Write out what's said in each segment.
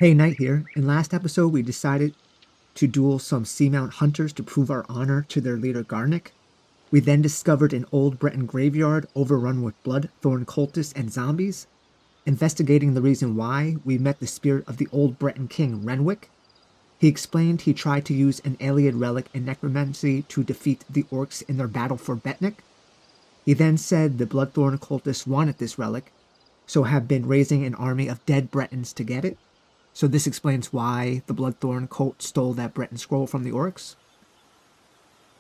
Hey, Nite here. In last episode, we decided to duel some Seamount hunters to prove our honor to their leader Garnick. We then discovered an old Breton graveyard overrun with blood-thorn cultists and zombies. Investigating the reason why, we met the spirit of the old Breton king Renwick. He explained he tried to use an alien relic and necromancy to defeat the orcs in their battle for Betnikh. He then said the bloodthorn cultists wanted this relic, so have been raising an army of dead Bretons to get it. So this explains why the Bloodthorn cult stole that Breton scroll from the orcs.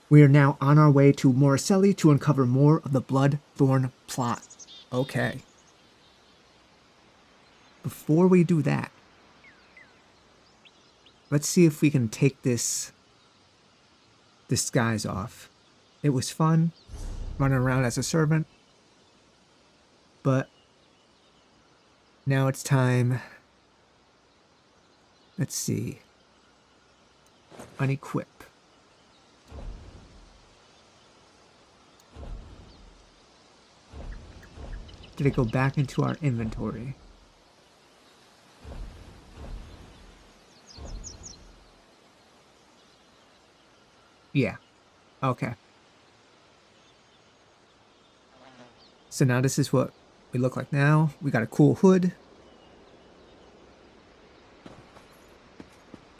We are now on our way to Moricelli to uncover more of the Bloodthorn plot. Okay. Before we do that, let's see if we can take this disguise off. It was fun running around as a servant, but now it's time. Let's see. Unequip. Did it go back into our inventory? Yeah. Okay. So now this is what we look like now. We got a cool hood.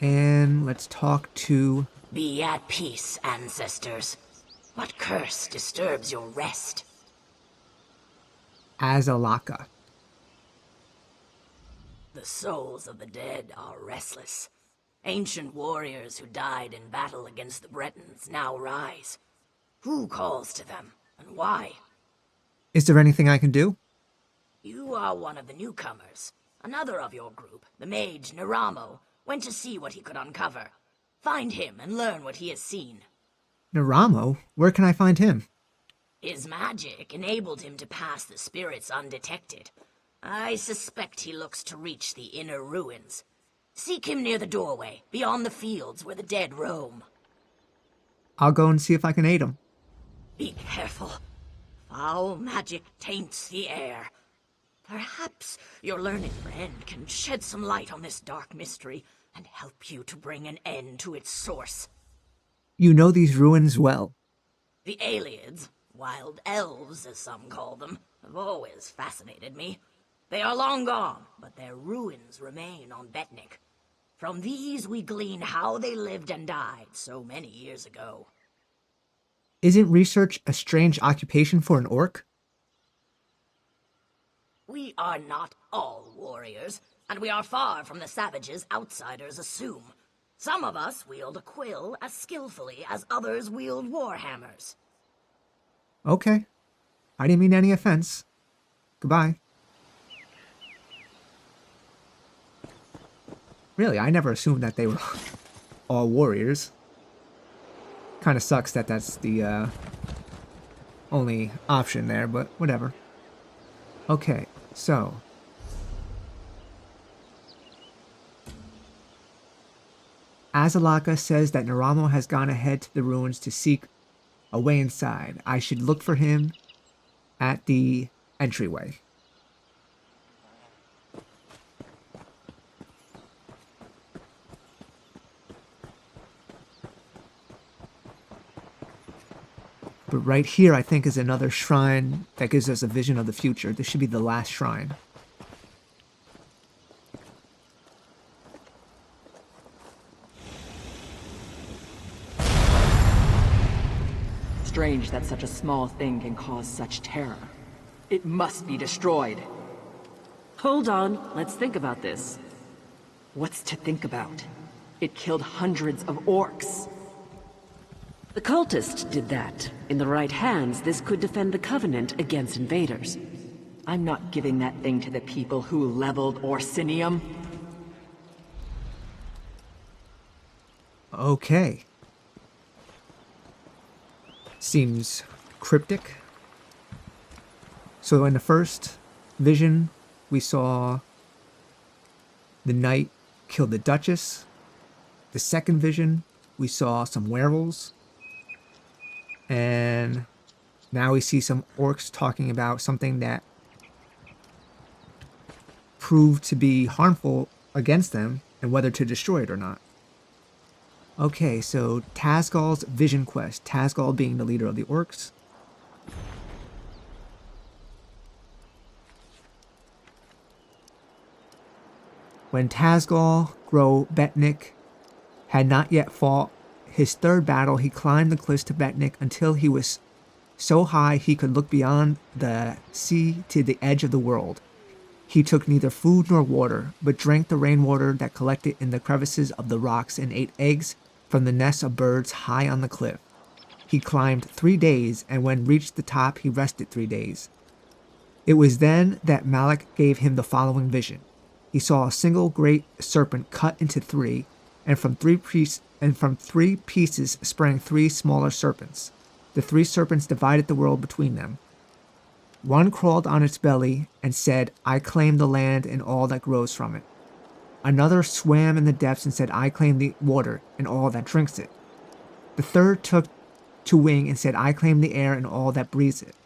And let's talk to... Be at peace, ancestors. What curse disturbs your rest? Azalaka. The souls of the dead are restless. Ancient warriors who died in battle against the Bretons now rise. Who calls to them, and why? Is there anything I can do? You are one of the newcomers. Another of your group, the mage Naramo, went to see what he could uncover. Find him and learn what he has seen. Naramo? Where can I find him? His magic enabled him to pass the spirits undetected. I suspect he looks to reach the inner ruins. Seek him near the doorway, beyond the fields where the dead roam. I'll go and see if I can aid him. Be careful. Foul magic taints the air. Perhaps your learned friend can shed some light on this dark mystery and help you to bring an end to its source. You know these ruins well. The Aliens, wild elves as some call them, have always fascinated me. They are long gone, but their ruins remain on Betnikh. From these we glean how they lived and died so many years ago. Isn't research a strange occupation for an orc? We are not all warriors, and we are far from the savages outsiders assume. Some of us wield a quill as skillfully as others wield warhammers. Okay. I didn't mean any offense. Goodbye. Really, I never assumed that they were all warriors. Kind of sucks that that's the only option there, but whatever. Okay, so... Azalaka says that Naramo has gone ahead to the ruins to seek a way inside. I should look for him at the entryway. But right here, I think, is another shrine that gives us a vision of the future. This should be the last shrine. Strange that such a small thing can cause such terror. It must be destroyed. Hold on, let's think about this. What's to think about? It killed hundreds of orcs. The cultist did that. In the right hands, this could defend the Covenant against invaders. I'm not giving that thing to the people who leveled Orsinium. Okay. Seems cryptic. So in the first vision, we saw the knight kill the Duchess. The second vision, we saw some werewolves. And now we see some orcs talking about something that proved to be harmful against them and whether to destroy it or not. Okay, so Tazgal's vision quest. Tazgal being the leader of the orcs. When Tazgal, Grow, Betnikh had not yet fought his third battle, he climbed the cliffs to Betnikh until he was so high he could look beyond the sea to the edge of the world. He took neither food nor water, but drank the rainwater that collected in the crevices of the rocks and ate eggs from the nests of birds high on the cliff. He climbed 3 days, and when reached the top, he rested 3 days. It was then that Malak gave him the following vision. He saw a single great serpent cut into 3, and from 3 pieces sprang 3 smaller serpents. The 3 serpents divided the world between them. One crawled on its belly and said, "I claim the land and all that grows from it." Another swam in the depths and said, "I claim the water and all that drinks it." The third took to wing and said, "I claim the air and all that breathes it."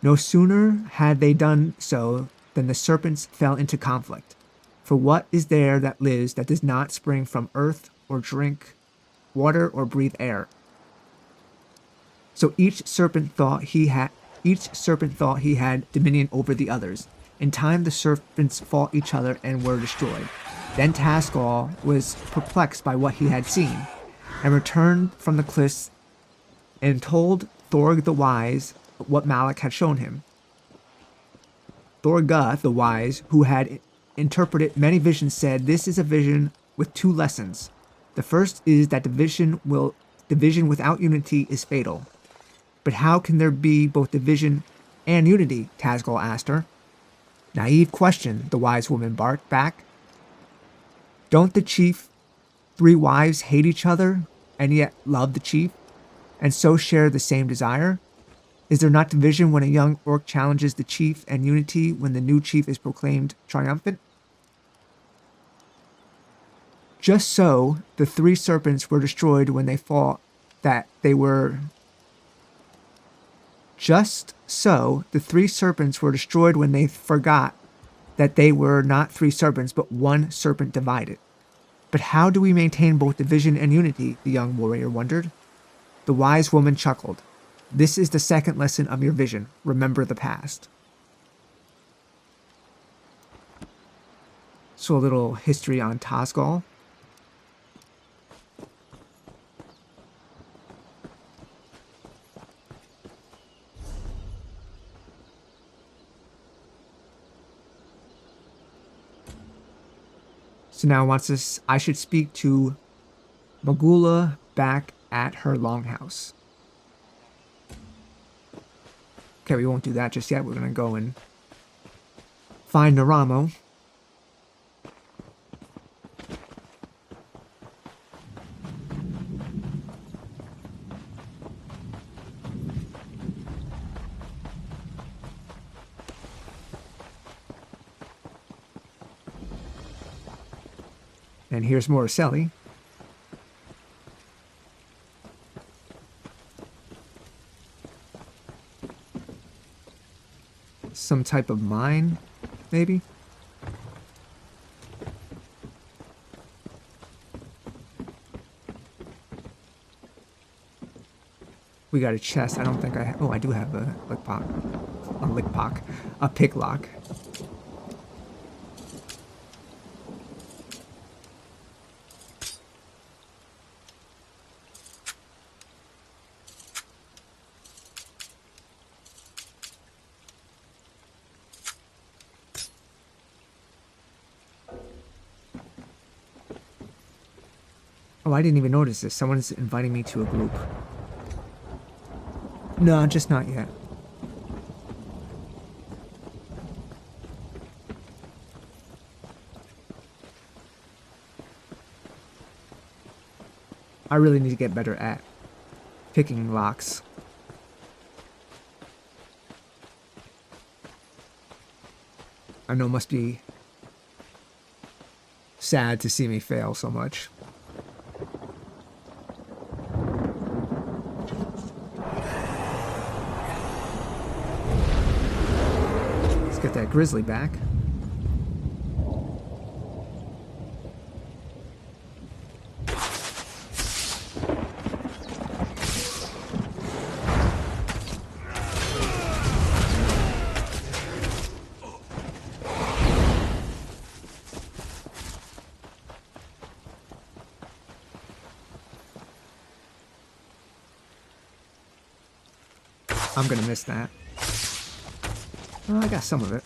No sooner had they done so than the serpents fell into conflict. For what is there that lives that does not spring from earth or drink water or breathe air? So each serpent thought he had dominion over the others. In time the serpents fought each other and were destroyed. Then Tazgal was perplexed by what he had seen, and returned from the cliffs and told Thorg the Wise what Malak had shown him. Thorga the Wise, who had interpreted many visions, said, "This is a vision with 2 lessons. The first is that division without unity is fatal." "But how can there be both division and unity?" Tazgal asked her. "Naive question," the wise woman barked back. "Don't the chief 3 wives hate each other and yet love the chief, and so share the same desire? Is there not division when a young orc challenges the chief, and unity when the new chief is proclaimed triumphant?" Just so the 3 serpents were destroyed when they thought that they were Just so the 3 serpents were destroyed when they forgot that they were not 3 serpents, but 1 serpent divided. "But how do we maintain both division and unity?" the young warrior wondered. The wise woman chuckled. "This is the second lesson of your vision. Remember the past." So a little history on Tazgal. So now it wants us, I should speak to Magula back at her longhouse. Okay, we won't do that just yet. We're going to go and find Naramo. And here's Morriselli. Some type of mine, maybe? We got a chest. I don't think I have... Oh, I do have a picklock. Oh, I didn't even notice this. Someone's inviting me to a group. No, just not yet. I really need to get better at picking locks. I know it must be sad to see me fail so much. Let's get that grizzly back. I'm gonna miss that. Oh, I got some of it.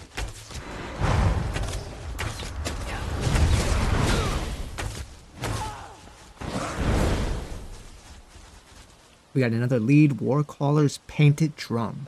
We got another lead Warcaller's painted drum.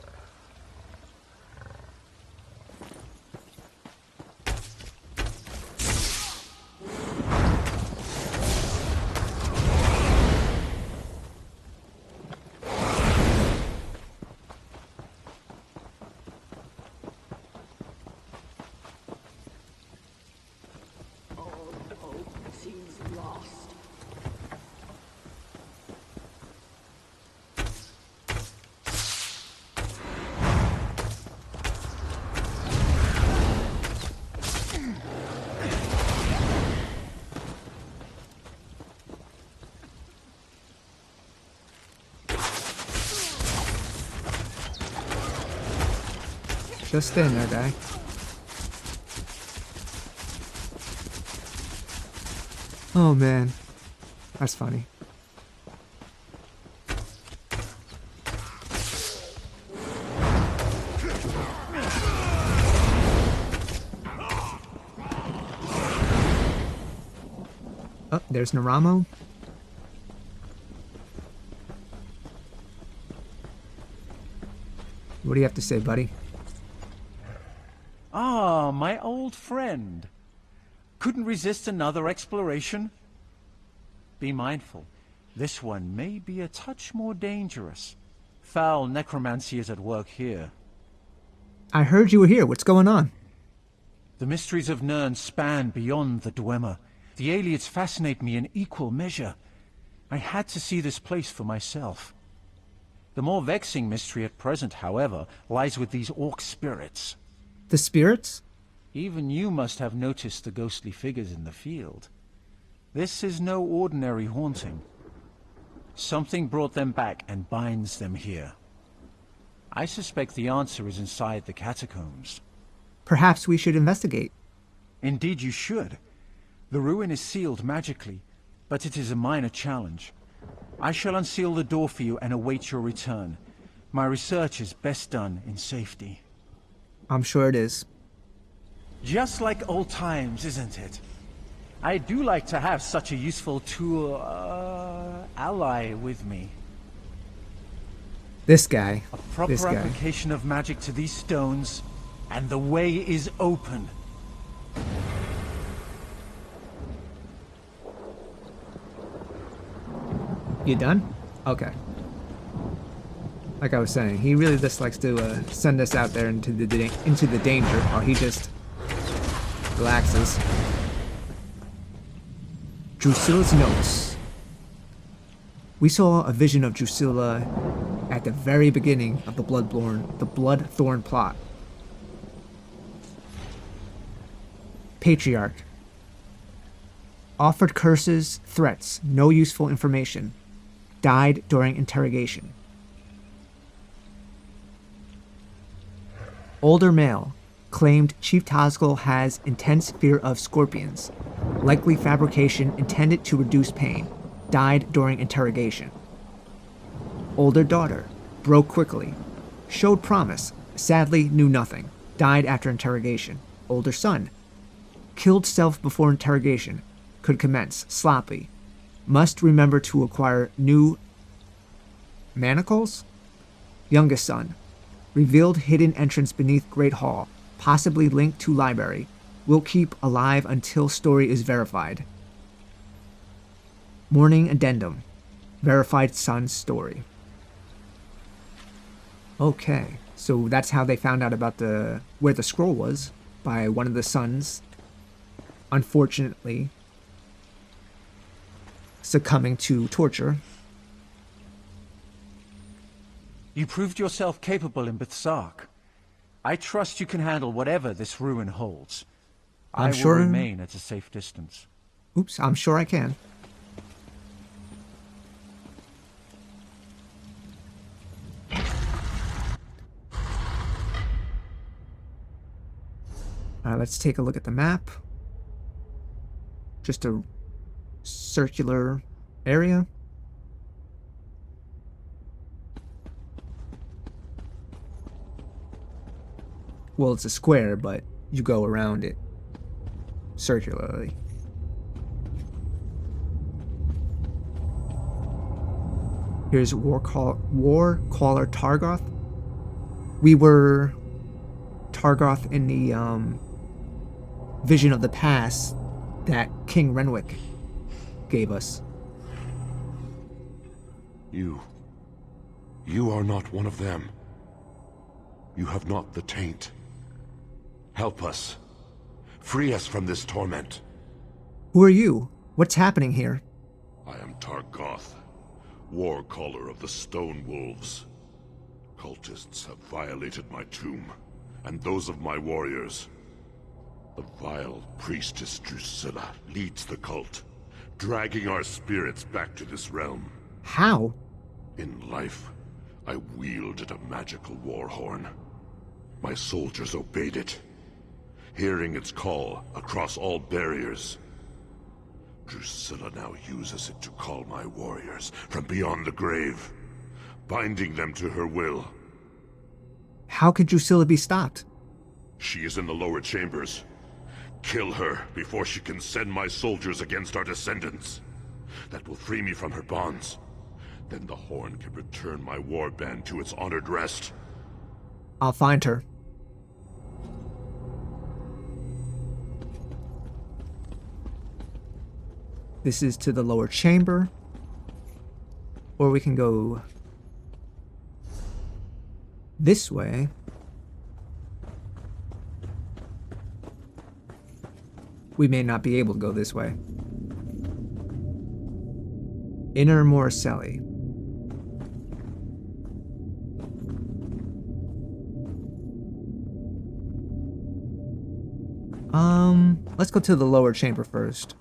Just stay in there, guy. Oh man, that's funny. Oh, there's Naramo. What do you have to say, buddy? Ah, my old friend. Couldn't resist another exploration? Be mindful. This one may be a touch more dangerous. Foul necromancy is at work here. I heard you were here. What's going on? The mysteries of Nirn span beyond the Dwemer. The aliens fascinate me in equal measure. I had to see this place for myself. The more vexing mystery at present, however, lies with these orc spirits. The spirits? Even you must have noticed the ghostly figures in the field. This is no ordinary haunting. Something brought them back and binds them here. I suspect the answer is inside the catacombs. Perhaps we should investigate. Indeed you should. The ruin is sealed magically, but it is a minor challenge. I shall unseal the door for you and await your return. My research is best done in safety. I'm sure it is. Just like old times, isn't it? I do like to have such a useful tool, ally with me. This guy. A proper This guy. application of magic to these stones, and the way is open. You done? Okay. Like I was saying, he really just likes to send us out there into the danger while he just relaxes. Drusilla's notes. We saw a vision of Drusilla at the very beginning of the Bloodthorn plot. Patriarch. Offered curses, threats, no useful information. Died during interrogation. Older male. Claimed Chief Tazgul has intense fear of scorpions. Likely fabrication intended to reduce pain. Died during interrogation. Older daughter. Broke quickly. Showed promise. Sadly knew nothing. Died after interrogation. Older son. Killed self before interrogation. Could commence. Sloppy. Must remember to acquire new manacles? Youngest son. Revealed hidden entrance beneath Great Hall. Possibly linked to library. Will keep alive until story is verified. Morning addendum. Verified son's story. Okay, so that's how they found out about where the scroll was, by one of the sons, unfortunately, succumbing to torture. You proved yourself capable in Bethsark. I trust you can handle whatever this ruin holds. I will remain at a safe distance. Oops, I'm sure I can. Let's take a look at the map. Just a circular area. Well, it's a square, but you go around it circularly. Here's Warcaller Targoth. We were Targoth in the Vision of the Past that King Renwick gave us. You are not one of them. You have not the taint. Help us. Free us from this torment. Who are you? What's happening here? I am Targoth, war caller of the Stone Wolves. Cultists have violated my tomb, and those of my warriors. The vile priestess Drusilla leads the cult, dragging our spirits back to this realm. How? In life, I wielded a magical war horn. My soldiers obeyed it, hearing its call across all barriers. Drusilla now uses it to call my warriors from beyond the grave, binding them to her will. How could Drusilla be stopped? She is in the lower chambers. Kill her before she can send my soldiers against our descendants. That will free me from her bonds. Then the horn can return my warband to its honored rest. I'll find her. This is to the lower chamber. Or we can go this way. We may not be able to go this way. Inner Morcelli. Let's go to the lower chamber first.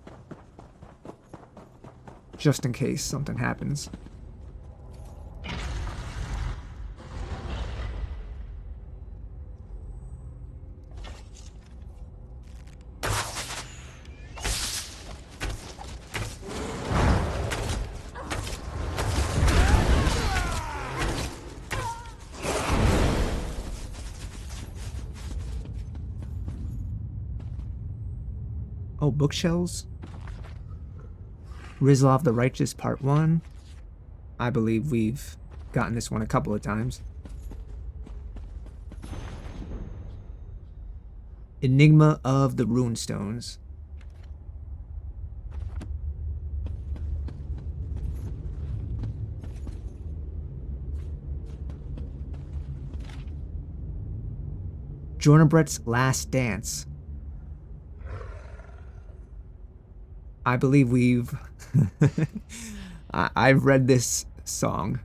Just in case something happens. Oh, bookshelves. Rizlov the Righteous Part 1. I believe we've gotten this one a couple of times. Enigma of the Runestones. Jornabret's Last Dance. I believe we've... I've read this song.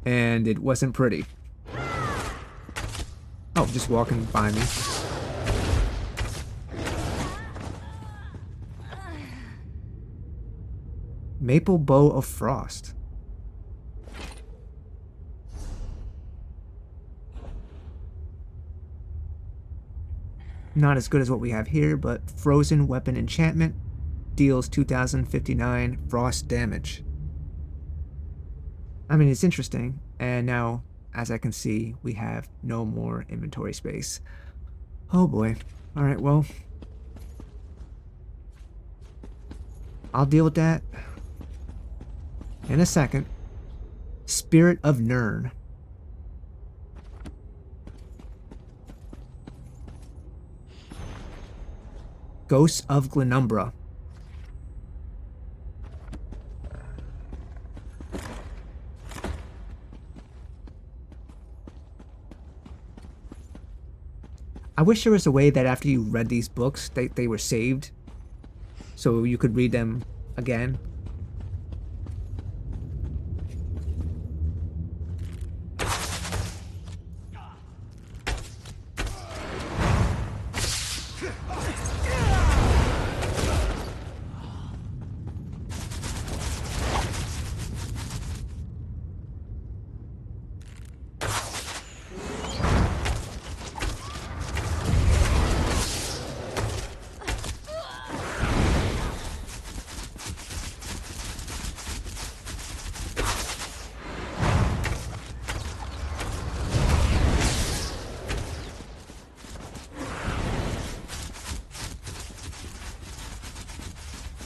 And it wasn't pretty. Oh, just walking by me. Maple Bow of Frost. Not as good as what we have here, but Frozen Weapon Enchantment deals 2059 frost damage. I mean, it's interesting. And now, as I can see, we have no more inventory space. Oh boy. Alright, well. I'll deal with that in a second. Spirit of Nirn. Ghosts of Glenumbra. I wish there was a way that after you read these books, they were saved, so you could read them again.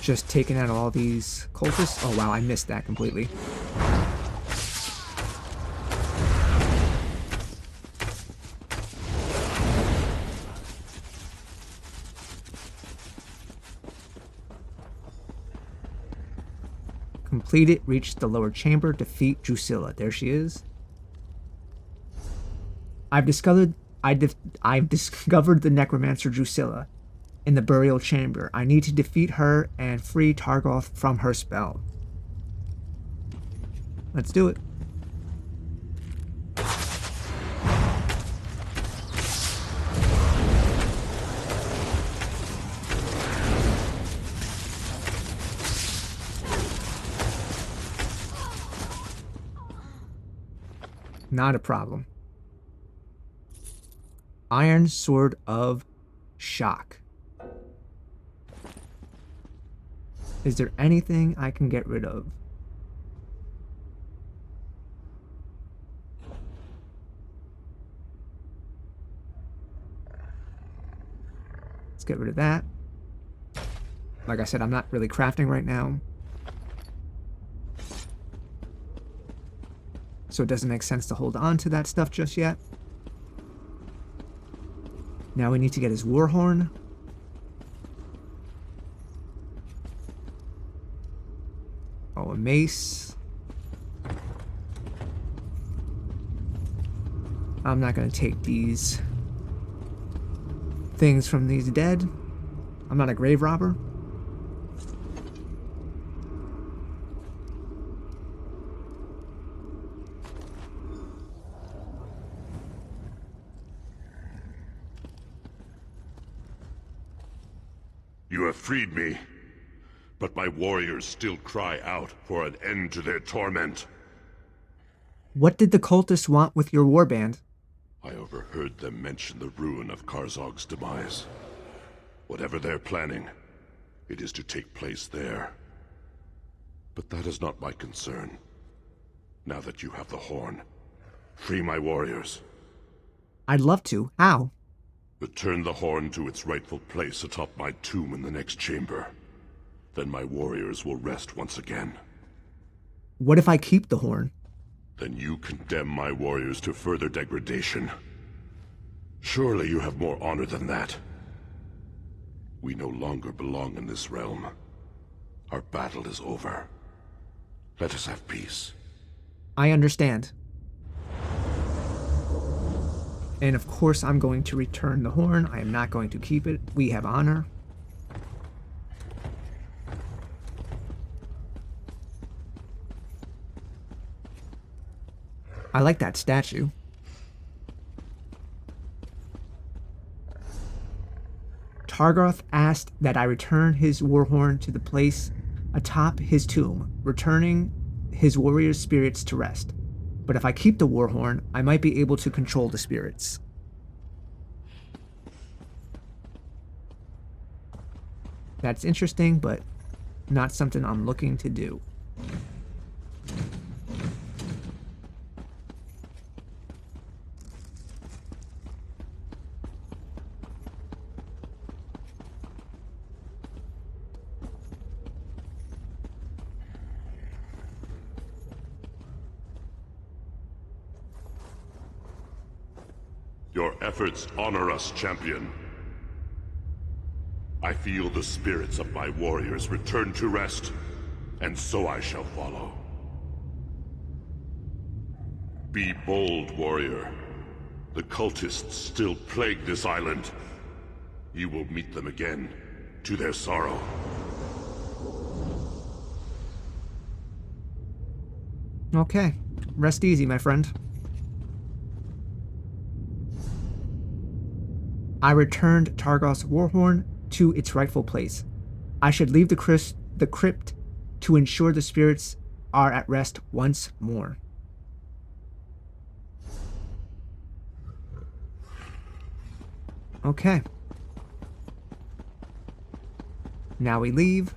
just taking out all these cultists. Oh wow, I missed that completely. Complete it, reach the lower chamber, defeat Drusilla. There she is. I've discovered the necromancer Drusilla in the burial chamber. I need to defeat her and free Targoth from her spell. Let's do it. Not a problem. Iron Sword of Shock. Is there anything I can get rid of? Let's get rid of that. Like I said, I'm not really crafting right now, so it doesn't make sense to hold on to that stuff just yet. Now we need to get his Warhorn. Oh, a mace. I'm not going to take these things from these dead. I'm not a grave robber. You have freed me, but my warriors still cry out for an end to their torment. What did the cultists want with your warband? I overheard them mention the ruin of Karzog's demise. Whatever they're planning, it is to take place there. But that is not my concern. Now that you have the horn, free my warriors. I'd love to. How? Return the horn to its rightful place atop my tomb in the next chamber. Then my warriors will rest once again. What if I keep the horn? Then you condemn my warriors to further degradation. Surely you have more honor than that. We no longer belong in this realm. Our battle is over. Let us have peace. I understand. And of course I'm going to return the horn. I am not going to keep it. We have honor. I like that statue. Targoth asked that I return his warhorn to the place atop his tomb, returning his warrior's spirits to rest. But if I keep the warhorn, I might be able to control the spirits. That's interesting, but not something I'm looking to do. Your efforts honor us, champion. I feel the spirits of my warriors return to rest, and so I shall follow. Be bold, warrior. The cultists still plague this island. You will meet them again, to their sorrow. Okay. Rest easy, my friend. I returned Targoth's warhorn to its rightful place. I should leave the crypt to ensure the spirits are at rest once more. Okay. Now we leave.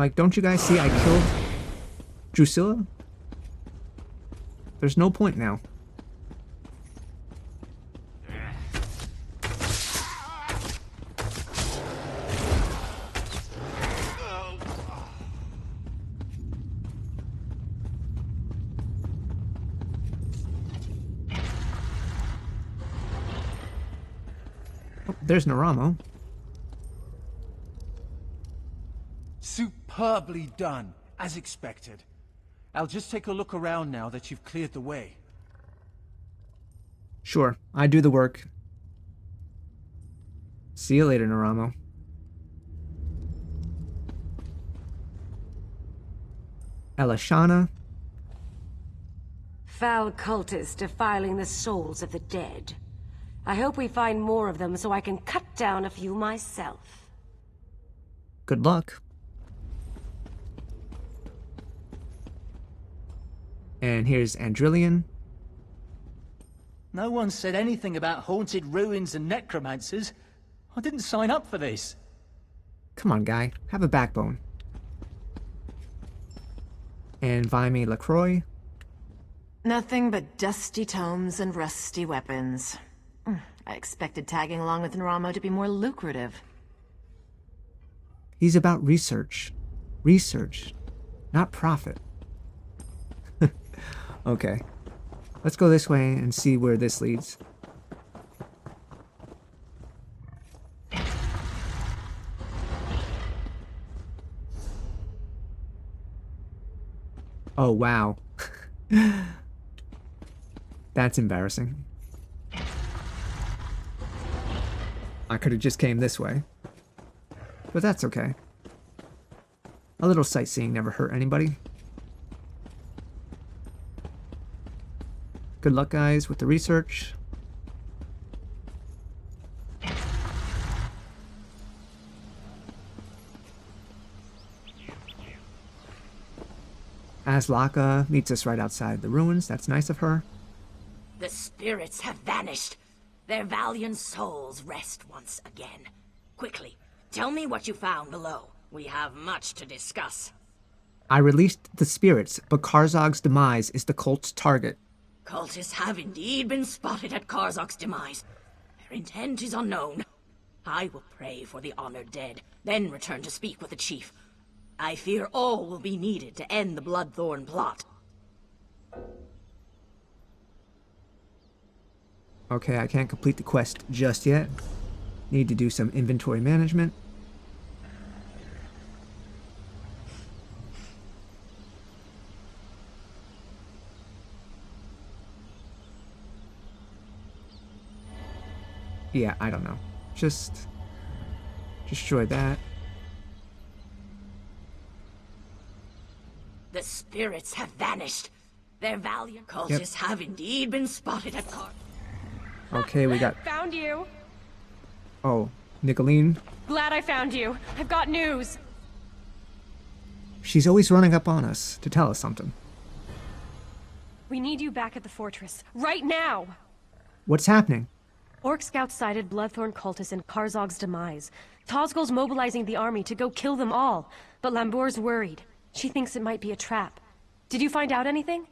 Like, don't you guys see I killed Drusilla? There's no point now. Oh, there's Naramo. Superbly done, as expected. I'll just take a look around now that you've cleared the way. Sure, I do the work. See you later, Naramo. Elishana. Foul cultists defiling the souls of the dead. I hope we find more of them so I can cut down a few myself. Good luck. And here's Andrillion. No one said anything about haunted ruins and necromancers. I didn't sign up for this. Come on, guy. Have a backbone. And Vimy LaCroix. Nothing but dusty tomes and rusty weapons. I expected tagging along with Naramo to be more lucrative. He's about research. Research, not profit. Okay. Let's go this way and see where this leads. Oh, wow. That's embarrassing. I could have just came this way. But that's okay. A little sightseeing never hurt anybody. Good luck, guys, with the research. Aslaka meets us right outside the ruins. That's nice of her. The spirits have vanished. Their valiant souls rest once again. Quickly, tell me what you found below. We have much to discuss. I released the spirits, but Karzog's demise is the cult's target. Cultists have indeed been spotted at Karzog's demise. Their intent is unknown. I will pray for the honored dead, then return to speak with the chief. I fear all will be needed to end the Bloodthorn plot. Okay, I can't complete the quest just yet. Need to do some inventory management. Yeah, I don't know. Just destroy that. The spirits have vanished. Their valiant cultists have indeed been spotted at Karzog. Okay, we got... Found you. Oh, Nicolene. Glad I found you. I've got news. She's always running up on us to tell us something. We need you back at the fortress. Right now! What's happening? Orc scouts sighted Bloodthorn cultists in Karzog's demise. Tozgol's mobilizing the army to go kill them all, but Lambour's worried. She thinks it might be a trap. Did you find out anything?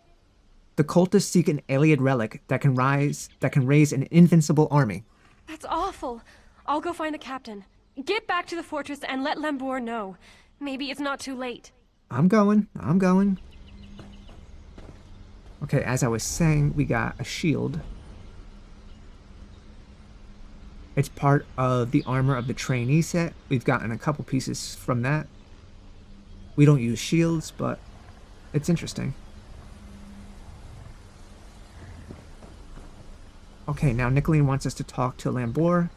The cultists seek an Ayleid relic that can raise an invincible army. That's awful. I'll go find the captain. Get back to the fortress and let Lambour know. Maybe it's not too late. I'm going. Okay, as I was saying, we got a shield. It's part of the armor of the trainee set. We've gotten a couple pieces from that. We don't use shields, but it's interesting. Okay, now Nicolene wants us to talk to Lambour.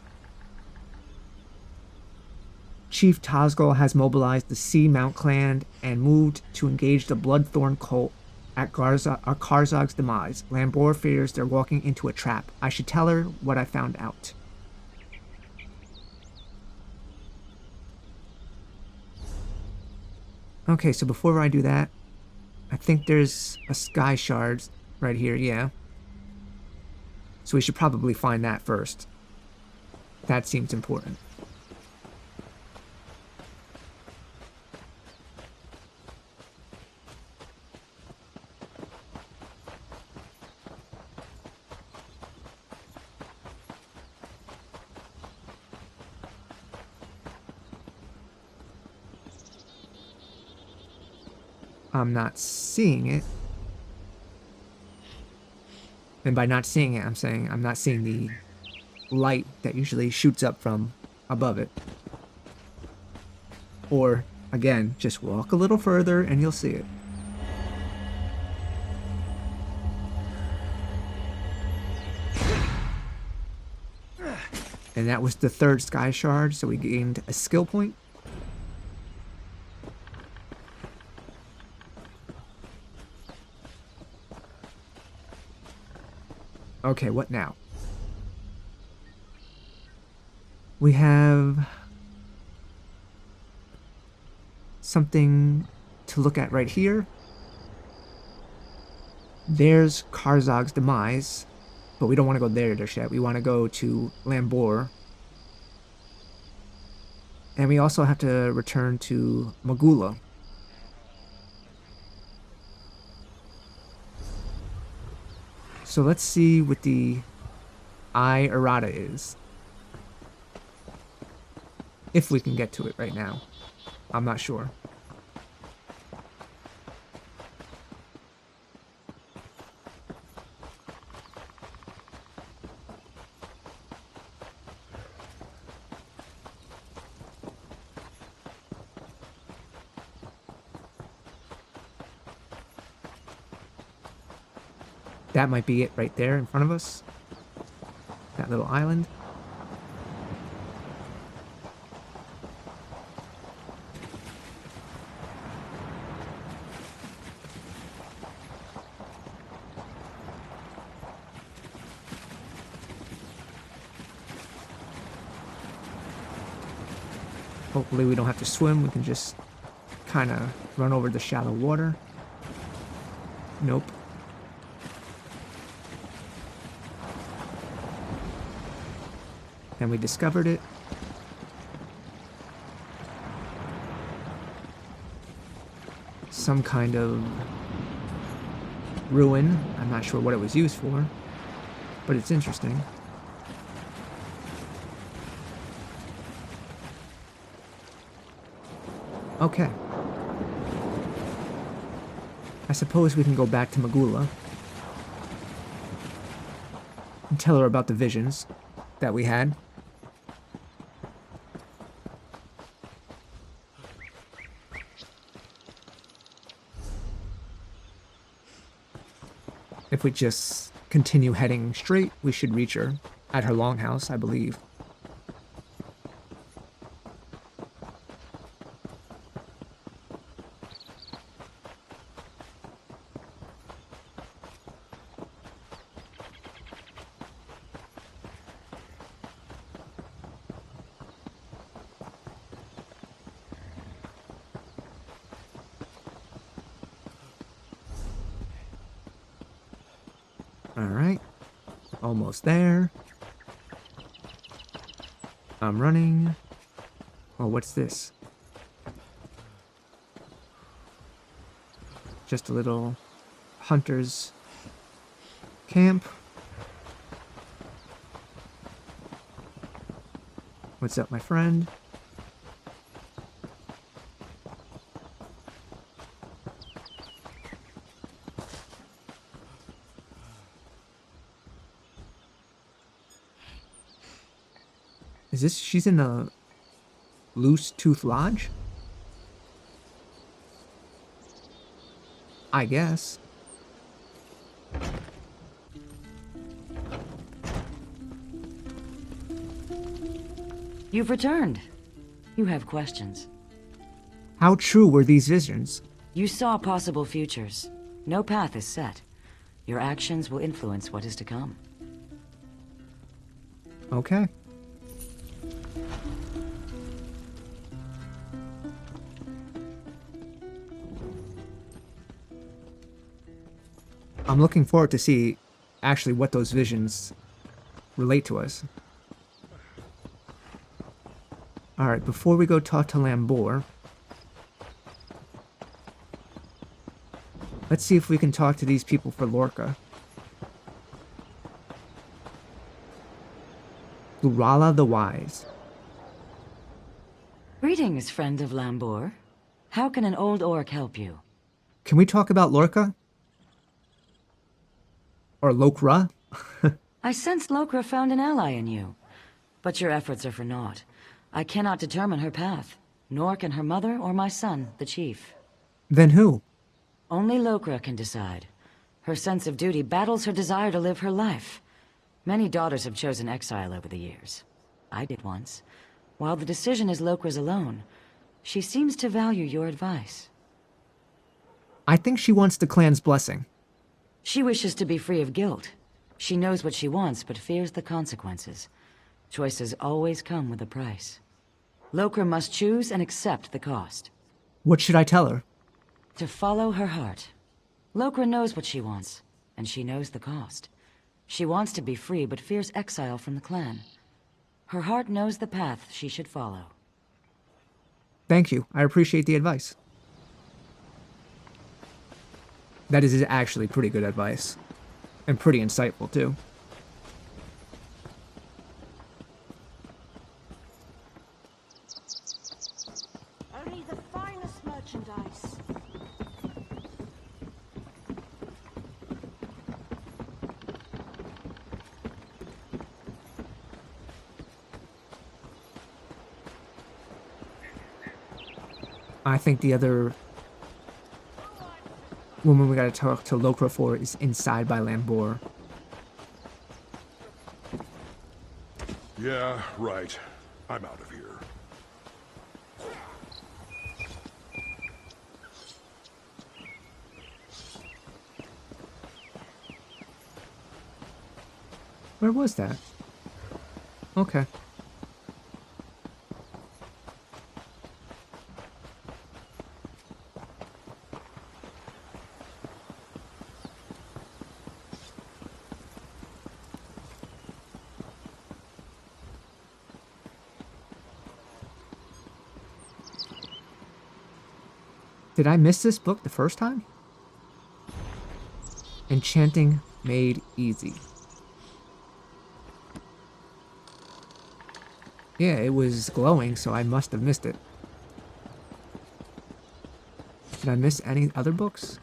Chief Tozgol has mobilized the Sea Mount clan and moved to engage the Bloodthorn cult at Karzog's demise. Lambour fears they're walking into a trap. I should tell her what I found out. Okay, so before I do that, I think there's a sky shard right here, yeah. So we should probably find that first. That seems important. I'm not seeing it. And by not seeing it, I'm saying I'm not seeing the light that usually shoots up from above it. Or, again, just walk a little further and you'll see it. And that was the third sky shard, so we gained a skill point. Okay, what now? We have something to look at right here. There's Karzog's demise, but we don't want to go there just yet. We want to go to Lambor. And we also have to return to Magula. So let's see what the Eye Errata is. If we can get to it right now. I'm not sure. That might be it right there in front of us. That little island. Hopefully we don't have to swim. We can just kind of run over the shallow water. Nope. And we discovered it. Some kind of ruin. I'm not sure what it was used for, but it's interesting. Okay. I suppose we can go back to Magula and tell her about the visions that we had. If we just continue heading straight, we should reach her at her longhouse, I believe. Alright. Almost there. I'm running. Oh, what's this? Just a little hunter's camp. What's up, my friend? Is this, she's in a Loose Tooth Lodge? I guess. You've returned. You have questions. How true were these visions? You saw possible futures. No path is set. Your actions will influence what is to come. Okay. I'm looking forward to see actually what those visions relate to us. Alright, before we go talk to Lambor, let's see if we can talk to these people for Lorca. Lurala the Wise. Greetings, friend of Lambor. How can an old orc help you? Can we talk about Lorca? Or Lokra? I sense Lokra found an ally in you. But your efforts are for naught. I cannot determine her path, nor can her mother or my son, the chief. Then who? Only Lokra can decide. Her sense of duty battles her desire to live her life. Many daughters have chosen exile over the years. I did once. While the decision is Lokra's alone, she seems to value your advice. I think she wants the clan's blessing. She wishes to be free of guilt. She knows what she wants, but fears the consequences. Choices always come with a price. Lokra must choose and accept the cost. What should I tell her? To follow her heart. Lokra knows what she wants, and she knows the cost. She wants to be free, but fears exile from the clan. Her heart knows the path she should follow. Thank you. I appreciate the advice. That is actually pretty good advice. And pretty insightful, too. Only the finest merchandise. I think the other woman we gotta talk to Lokra for is inside by Lambor. Yeah, right. I'm out of here. Where was that? Okay. Did I miss this book the first time? Enchanting Made Easy. Yeah, it was glowing, so I must have missed it. Did I miss any other books?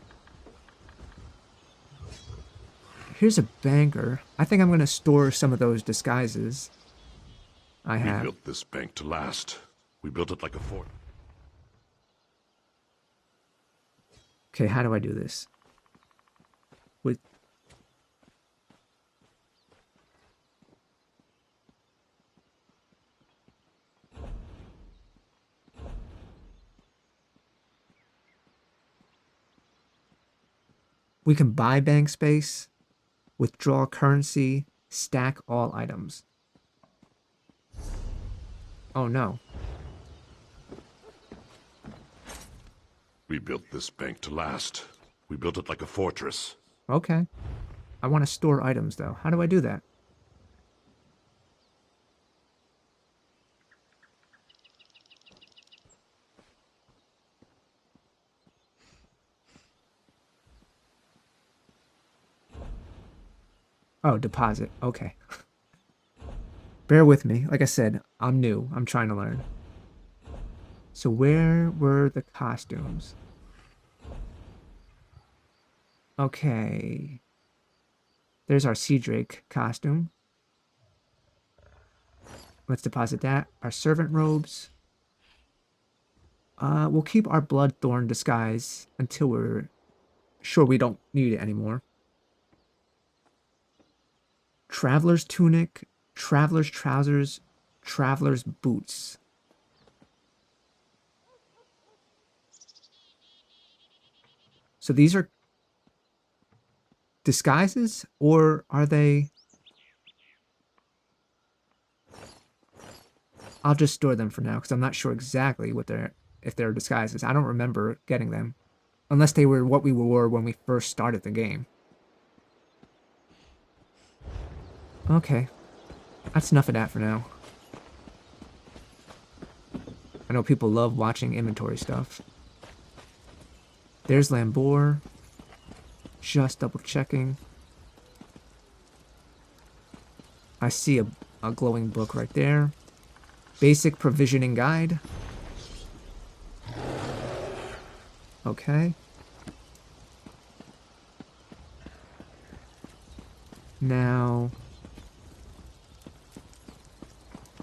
Here's a banker. I think I'm going to store some of those disguises I have. We built this bank to last. We built it like a fort. Okay, how do I do this? With we can buy bank space, withdraw currency, stack all items. Oh no. We built this bank to last. We built it like a fortress. Okay. I want to store items though. How do I do that? Oh, deposit. Okay. Bear with me. Like I said, I'm new. I'm trying to learn. So where were the costumes? Okay. There's our Sea Drake costume. Let's deposit that. Our servant robes. We'll keep our Bloodthorn disguise until we're sure we don't need it anymore. Traveler's tunic, traveler's trousers, traveler's boots. So these are disguises, or are they... I'll just store them for now, because I'm not sure exactly what if they're disguises. I don't remember getting them. Unless they were what we wore when we first started the game. Okay. That's enough of that for now. I know people love watching inventory stuff. There's Lambor. Just double checking. I see a glowing book right there. Basic provisioning guide. Okay. Now,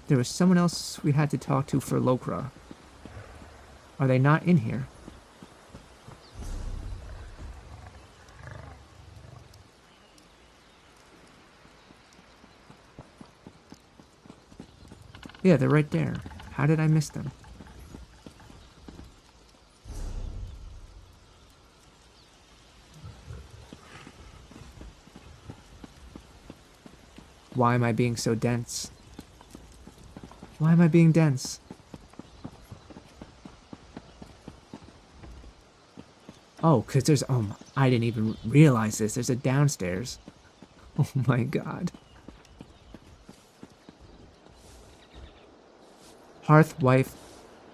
there was someone else we had to talk to for Lokra. Are they not in here? Yeah, they're right there. How did I miss them? Why am I being so dense? Why am I being dense? Oh, because there's... I didn't even realize this. There's a downstairs. Oh my god. Hearthwife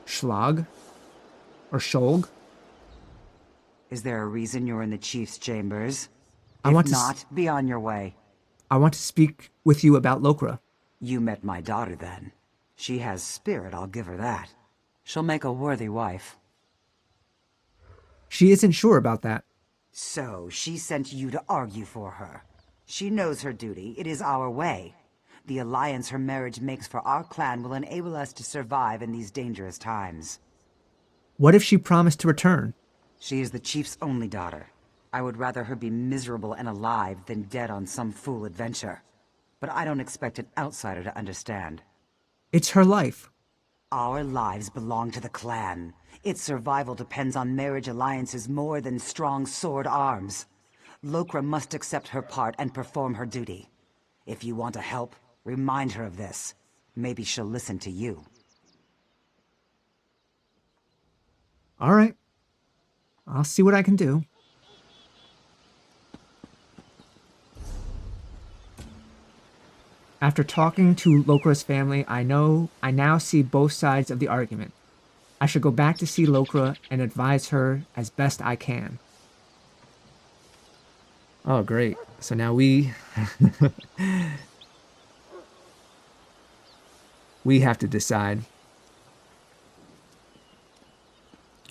Schlag? Or Scholg? Is there a reason you're in the Chief's chambers? I If want to not, be on your way. I want to speak with you about Lokra. You met my daughter then. She has spirit, I'll give her that. She'll make a worthy wife. She isn't sure about that. So, she sent you to argue for her. She knows her duty. It is our way. The alliance her marriage makes for our clan will enable us to survive in these dangerous times. What if she promised to return? She is the Chief's only daughter. I would rather her be miserable and alive than dead on some fool adventure. But I don't expect an outsider to understand. It's her life. Our lives belong to the clan. Its survival depends on marriage alliances more than strong sword arms. Lokra must accept her part and perform her duty. If you want to help, remind her of this. Maybe she'll listen to you. All right. I'll see what I can do. After talking to Lokra's family, I now see both sides of the argument. I should go back to see Lokra and advise her as best I can. Oh, great. So now we... we have to decide.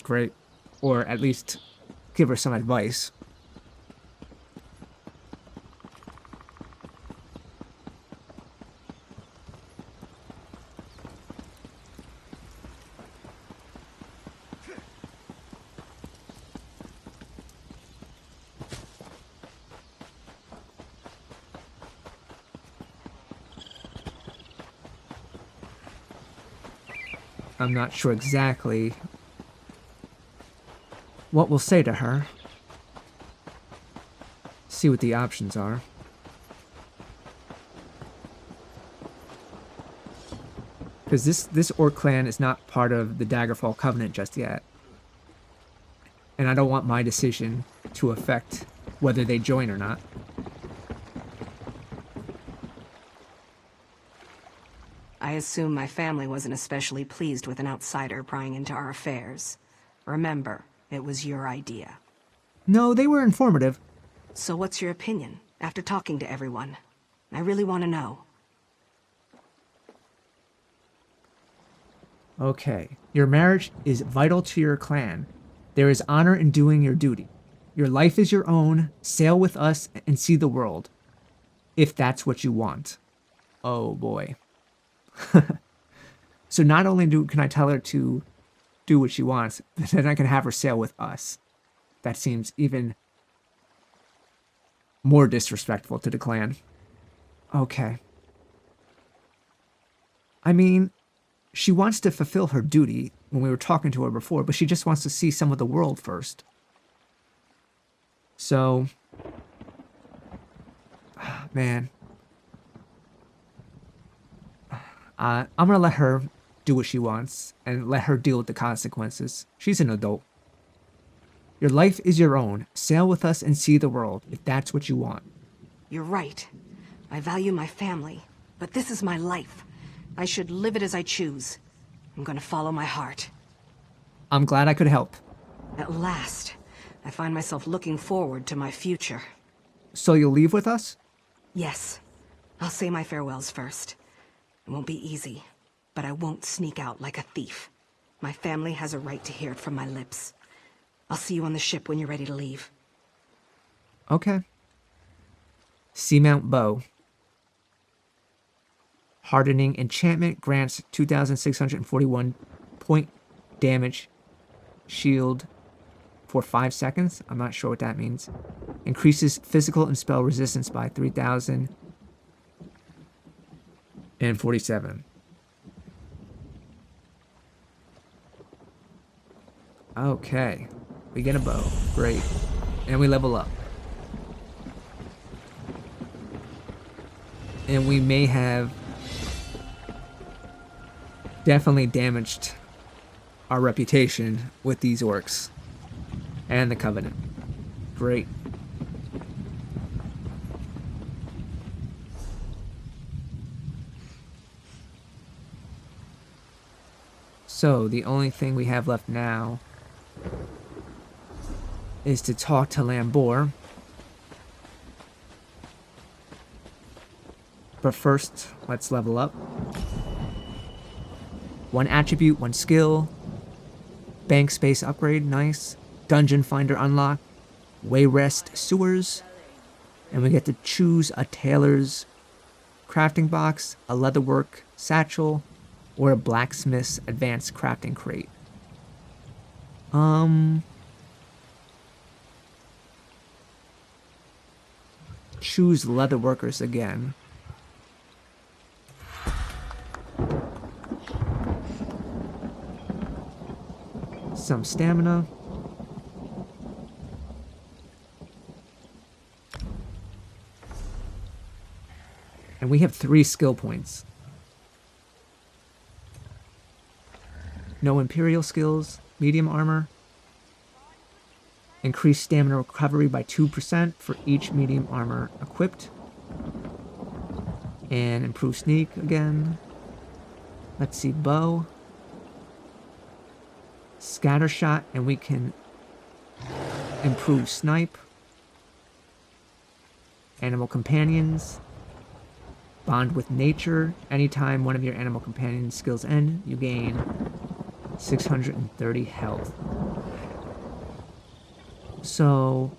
Great. Or at least give her some advice. I'm not sure exactly what we'll say to her. See what the options are. Because this Orc clan is not part of the Daggerfall Covenant just yet. And I don't want my decision to affect whether they join or not. I assume my family wasn't especially pleased with an outsider prying into our affairs. Remember, it was your idea. No, they were informative. So what's your opinion, after talking to everyone? I really want to know. Okay. Your marriage is vital to your clan. There is honor in doing your duty. Your life is your own. Sail with us and see the world. If that's what you want. Oh boy. So not only can I tell her to do what she wants, but then I can have her sail with us. That seems even more disrespectful to the clan. Okay. I mean, she wants to fulfill her duty when we were talking to her before, but she just wants to see some of the world first. So, man. I'm going to let her do what she wants and let her deal with the consequences. She's an adult. Your life is your own. Sail with us and see the world, if that's what you want. You're right. I value my family, but this is my life. I should live it as I choose. I'm gonna follow my heart. I'm glad I could help. At last, I find myself looking forward to my future. So you'll leave with us? Yes. I'll say my farewells first. It won't be easy, but I won't sneak out like a thief. My family has a right to hear it from my lips. I'll see you on the ship when you're ready to leave. Okay. Seamount Bow. Hardening enchantment grants 2,641 point damage shield for 5 seconds. I'm not sure what that means. Increases physical and spell resistance by 3,047. Okay. We get a bow. Great. And we level up. And we may have definitely damaged our reputation with these orcs and the Covenant. Great. So the only thing we have left now is to talk to Lambor. But first, let's level up. 1 attribute, 1 skill. Bank space upgrade, nice. Dungeon finder unlock. Wayrest sewers. And we get to choose a tailor's crafting box, a leatherwork satchel, or a blacksmith's advanced crafting crate. Choose leatherworkers again. Some stamina. And we have 3 skill points. No Imperial skills, medium armor. Increase stamina recovery by 2% for each medium armor equipped. And improve sneak again. Let's see, bow. Scatter shot, and we can improve snipe. Animal companions. Bond with nature. Anytime one of your animal companion skills end, you gain 630 health. So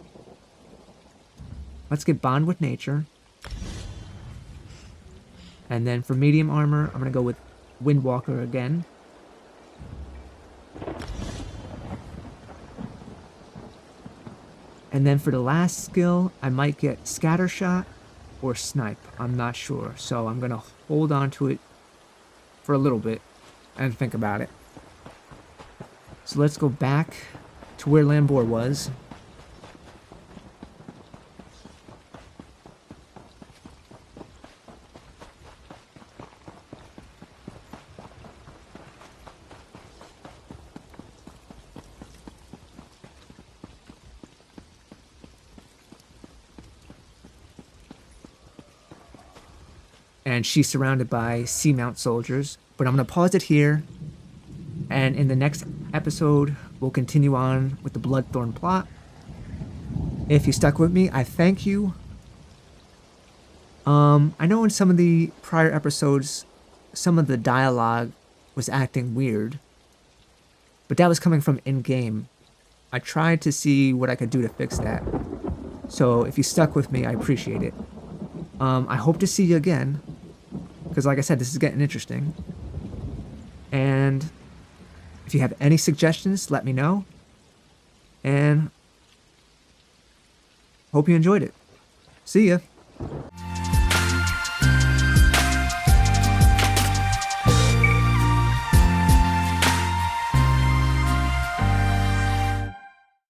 let's get bond with nature. And then for medium armor, I'm going to go with Windwalker again. And then for the last skill, I might get Scattershot or Snipe. I'm not sure. So I'm going to hold on to it for a little bit and think about it. So let's go back to where Lambor was. And she's surrounded by Seamount soldiers. But I'm going to pause it here. And in the next episode, we'll continue on with the Bloodthorn plot. If you stuck with me, I thank you. I know in some of the prior episodes, some of the dialogue was acting weird. But that was coming from in-game. I tried to see what I could do to fix that. So if you stuck with me, I appreciate it. I hope to see you again. Because like I said, this is getting interesting. And if you have any suggestions, let me know. And hope you enjoyed it. See ya.